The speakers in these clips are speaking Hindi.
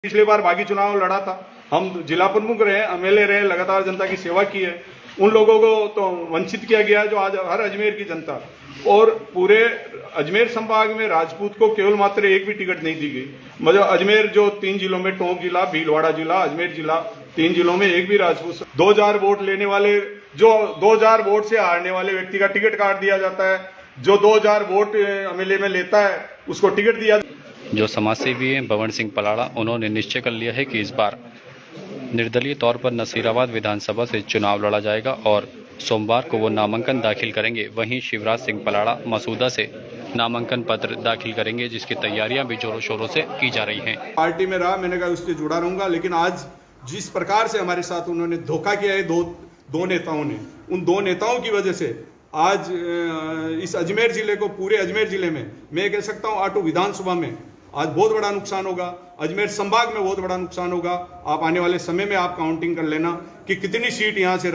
पिछली बार बागी चुनाव लड़ा था, हम जिला प्रमुख रहे, एमएलए रहे, लगातार जनता की सेवा की है। उन लोगों को तो वंचित किया गया जो आज हर अजमेर की जनता और पूरे अजमेर संभाग में राजपूत को केवल मात्र एक भी टिकट नहीं दी गई। मतलब अजमेर जो 3 जिलों में, टोंक जिला, भीलवाड़ा जिला, अजमेर जिला, 3 जिलों में एक भी राजपूत 2000 वोट लेने वाले, जो 2000 वोट से हारने वाले व्यक्ति का टिकट काट दिया जाता है। जो 2000 वोट एमएलए में लेता है उसको टिकट दिया। जो समाजसेवी हैं बवन सिंह पलाड़ा, उन्होंने निश्चय कर लिया है कि इस बार निर्दलीय तौर पर नसीराबाद विधानसभा से चुनाव लड़ा जाएगा और सोमवार को वो नामांकन दाखिल करेंगे। वहीं शिवराज सिंह पलाड़ा मसूदा से नामांकन पत्र दाखिल करेंगे, जिसकी तैयारियां भी जोरों शोरों से की जा रही हैं। पार्टी में रहा, मैंने कहा उससे जुड़ा रहूंगा, लेकिन आज जिस प्रकार से हमारे साथ उन्होंने धोखा किया है दो नेताओं ने, उन 2 नेताओं की वजह से आज इस अजमेर जिले को, पूरे अजमेर जिले में, मैं कह सकता हूं आटू विधानसभा में आज बहुत बड़ा नुकसान होगा। अजमेर संभाग में बहुत बड़ा नुकसान होगा। आप आने वाले समय में आप काउंटिंग कर लेना कि कितनी सीट यहाँ से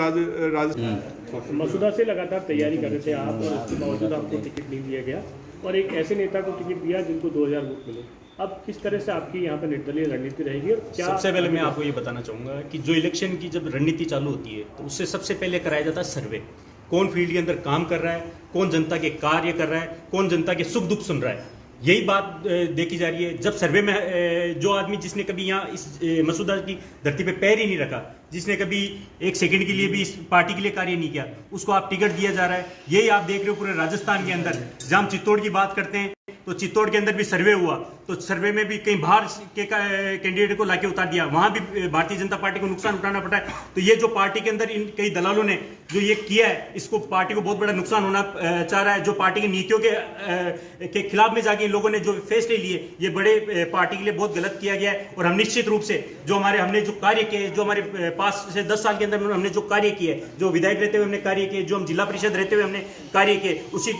मसूदा से लगातार तैयारी कर रहे थे आप, और उसके बावजूद आपको टिकट नहीं दिया गया और एक ऐसे नेता को टिकट दिया जिनको 2000 वोट मिले। अब किस तरह से आपकी यहाँ पर निर्दलीय रणनीति रहेगी और क्या? सबसे पहले मैं आपको ये बताना चाहूँगा कि जो इलेक्शन की जब रणनीति चालू होती है तो उससे सबसे पहले कराया जाता है सर्वे। कौन फील्ड के अंदर काम कर रहा है, कौन जनता के कार्य कर रहा है, कौन जनता के सुख दुख सुन रहा है, यही बात देखी जा रही है। जब सर्वे में जो आदमी जिसने कभी यहाँ इस मसूदा की धरती पे पैर ही नहीं रखा, जिसने कभी एक सेकंड के लिए भी इस पार्टी के लिए कार्य नहीं किया, उसको आप टिकट दिया जा रहा है। यही आप देख रहे हो पूरे राजस्थान के अंदर। जहाँ हम चित्तौड़ की बात करते हैं तो चित्तौड़ के अंदर भी सर्वे हुआ, तो सर्वे में भी कहीं बाहर के कैंडिडेट को लाके उतार दिया, वहां भी भारतीय जनता पार्टी को नुकसान उठाना पड़ा है। तो ये जो पार्टी के अंदर इन कई दलालों ने जो ये किया है, इसको पार्टी को बहुत बड़ा नुकसान होना चाह रहा है। जो पार्टी की नीतियों के खिलाफ में जाके इन लोगों ने जो फैसले लिए, ये बड़े पार्टी के लिए बहुत गलत किया गया है। और हम निश्चित रूप से जो हमने जो कार्य किए, जो हमारे पास से 10 साल के अंदर हमने जो कार्य किए, जो विधायक रहते हुए हमने कार्य किए, जो हम जिला परिषद रहते हुए हमने कार्य किए, उसी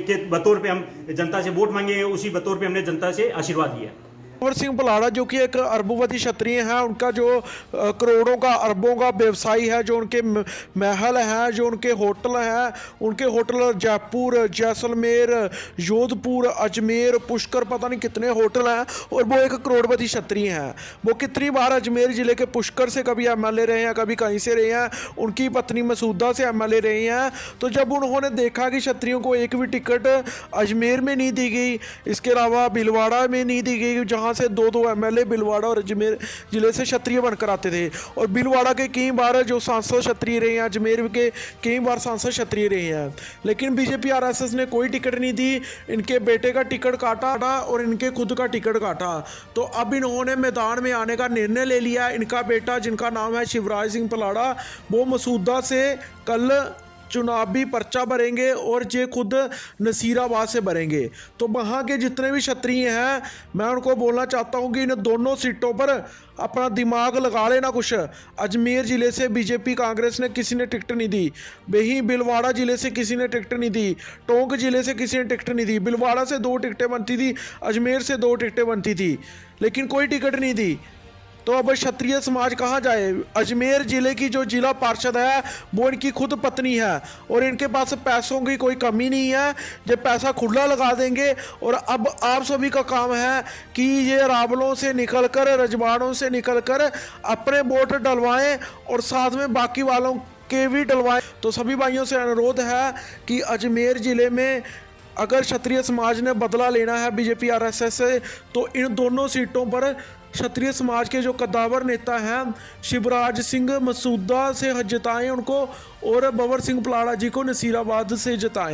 के बतौर पे हम जनता से वोट मांगे, उसी बतौर पे हमने जनता से आशीर्वाद लिया। बवन सिंह पलाड़ा जो कि एक अरबोपति क्षत्रिय हैं, उनका जो करोड़ों का, अरबों का व्यवसायी है, जो उनके महल हैं, जो उनके होटल हैं, उनके होटल जयपुर, जैसलमेर, जोधपुर, अजमेर, पुष्कर, पता नहीं कितने होटल हैं, और वो एक करोड़पति क्षत्रिय हैं। वो कितनी बार अजमेर ज़िले के पुष्कर से कभी एमएलए रहे हैं, कभी कहीं से रहे हैं, उनकी पत्नी मसूदा से एमएलए रहे हैं। तो जब उन्होंने देखा कि क्षत्रियों को एक भी टिकट अजमेर में नहीं दी गई, इसके अलावा भीलवाड़ा में नहीं दी गई, जहाँ से 2 एमएलए भीलवाड़ा और अजमेर जिले से क्षत्रिय बनकर आते थे, और भीलवाड़ा के कई बार जो सांसद क्षत्रिय रहे हैं, अजमेर के कई बार सांसद क्षत्रिय रहे हैं, लेकिन बीजेपी आरएसएस ने कोई टिकट नहीं दी। इनके बेटे का टिकट काटा और इनके खुद का टिकट काटा। तो अब इन्होंने मैदान में आने का निर्णय ले लिया। इनका बेटा, जिनका नाम है शिवराज सिंह पलाड़ा, वो मसूदा से कल चुनावी पर्चा भरेंगे और जे खुद नसीराबाद से भरेंगे। तो वहाँ के जितने भी क्षत्रिय हैं, मैं उनको बोलना चाहता हूँ कि इन दोनों सीटों पर अपना दिमाग लगा लेना कुछ। अजमेर ज़िले से बीजेपी कांग्रेस ने किसी ने टिकट नहीं दी, वहीं भीलवाड़ा ज़िले से किसी ने टिकट नहीं दी, टोंक ज़िले से किसी ने टिकट नहीं दी। भीलवाड़ा से 2 टिकटें बनती थी, अजमेर से 2 टिकटें बनती थी, लेकिन कोई टिकट नहीं दी। तो अब क्षत्रिय समाज कहाँ जाए? अजमेर ज़िले की जो जिला पार्षद है वो इनकी खुद पत्नी है, और इनके पास पैसों की कोई कमी नहीं है। जब पैसा खुला लगा देंगे, और अब आप सभी का काम है कि ये रावलों से निकलकर, रजवाड़ों से निकलकर अपने वोट डलवाएं और साथ में बाकी वालों के भी डलवाएं। तो सभी भाइयों से अनुरोध है कि अजमेर ज़िले में अगर क्षत्रिय समाज ने बदला लेना है बीजेपी आरएसएस से, तो इन दोनों सीटों पर क्षत्रिय समाज के जो कद्दावर नेता हैं, शिवराज सिंह मसूदा से जिताएं उनको, और बवन सिंह पलाड़ा जी को नसीराबाद से जिताएं।